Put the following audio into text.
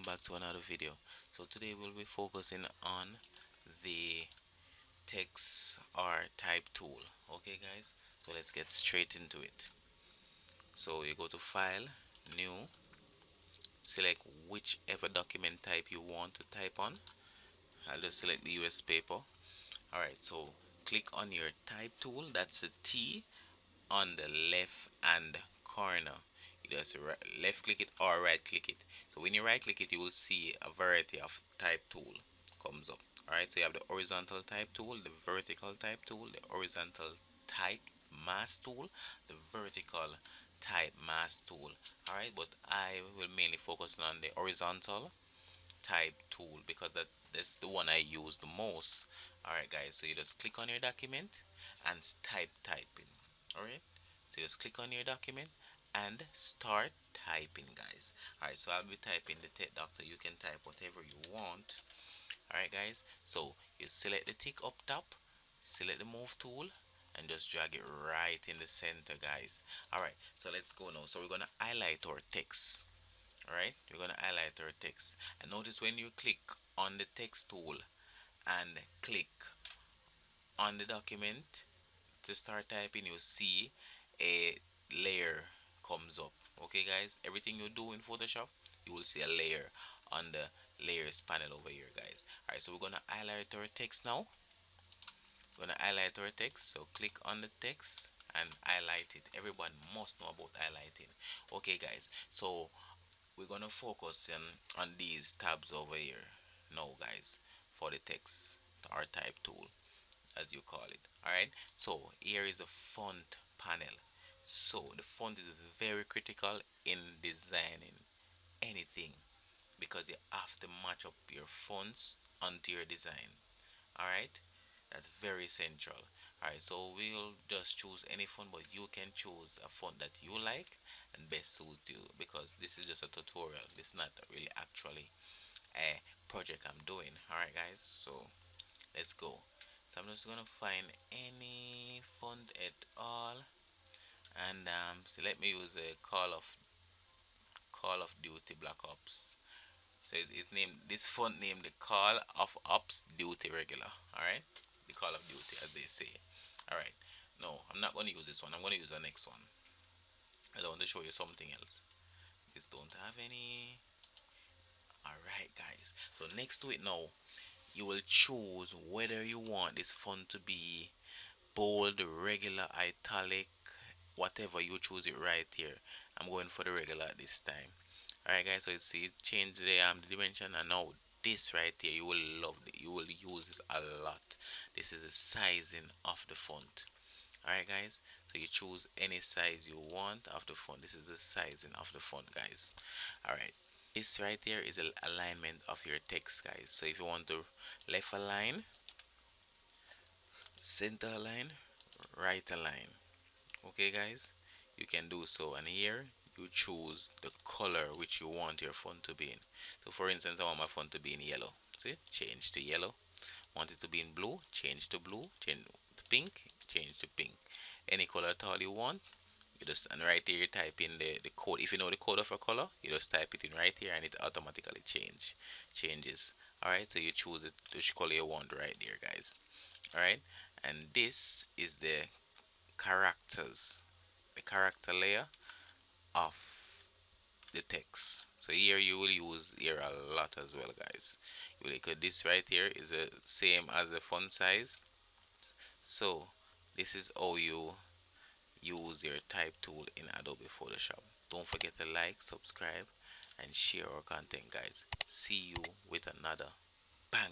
back to another video. So today we'll be focusing on the text or type tool. Okay guys, so let's get straight into it. So you go to file, new, select whichever document type you want to type on. I'll just select the US paper. Alright, so click on your type tool, that's the T on the left hand corner. You just left click it or right click it. So when you right click it, you will see a variety of type tool comes up. Alright, so you have the horizontal type tool, the vertical type tool, the horizontal type mask tool, the vertical type mask tool. Alright, but I will mainly focus on the horizontal type tool because that's the one I use the most. Alright guys, so you just click on your document and type typing. Alright, so just click on your document and start typing guys. Alright, so I'll be typing the tech doctor. You can type whatever you want. Alright guys, so you select the tick up top, select the move tool, and just drag it right in the center guys. Alright, so let's go now. So we're gonna highlight our text. Alright, we're gonna highlight our text, and notice when you click on the text tool and click on the document to start typing, you see a layer comes up. Okay guys, everything you do in Photoshop, you will see a layer on the layers panel over here guys. Alright, so we're gonna highlight our text now. We're gonna highlight our text, so click on the text and highlight it. Everyone must know about highlighting. Okay guys, so we're gonna focus on these tabs over here now guys, for the text or type tool as you call it. Alright, so here is a font panel. So the font is very critical in designing anything because you have to match up your fonts onto your design. Alright, that's very essential. Alright, so we'll just choose any font, but you can choose a font that you like and best suit you, because this is just a tutorial. This is not really actually a project I'm doing. Alright guys, so let's go. So I'm just gonna find any font at all, and so let me use a Call of Duty Black Ops. So it's named, this font named the Call of Ops Duty Regular. Alright, the Call of Duty as they say. Alright, no, I'm not going to use this one. I'm going to use the next one. I want to show you something else. This don't have any. Alright guys, so next to it now, you will choose whether you want this font to be bold, regular, italic, whatever. You choose it right here. I'm going for the regular at this time. Alright guys, so you see it change the dimension, and now this right here, you will love it. You will use this a lot. This is the sizing of the font. Alright guys, so you choose any size you want of the font. This is the sizing of the font guys. Alright, this right here is an alignment of your text guys. So if you want to left align, center align, right align, okay guys, you can do so. And here you choose the color which you want your font to be in. So for instance, I want my font to be in yellow. See, change to yellow. Want it to be in blue, change to blue. Change to pink, change to pink. Any color at all you want, you just, and right here you type in the code. If you know the code of a color, you just type it in right here and it automatically changes. Alright, so you choose it which color you want right there guys. Alright, and this is the characters, the character layer of the text. So here you will use here a lot as well guys. You will, because this right here is the same as the font size. So this is how you use your type tool in Adobe Photoshop. Don't forget to like, subscribe, and share our content guys. See you with another bang.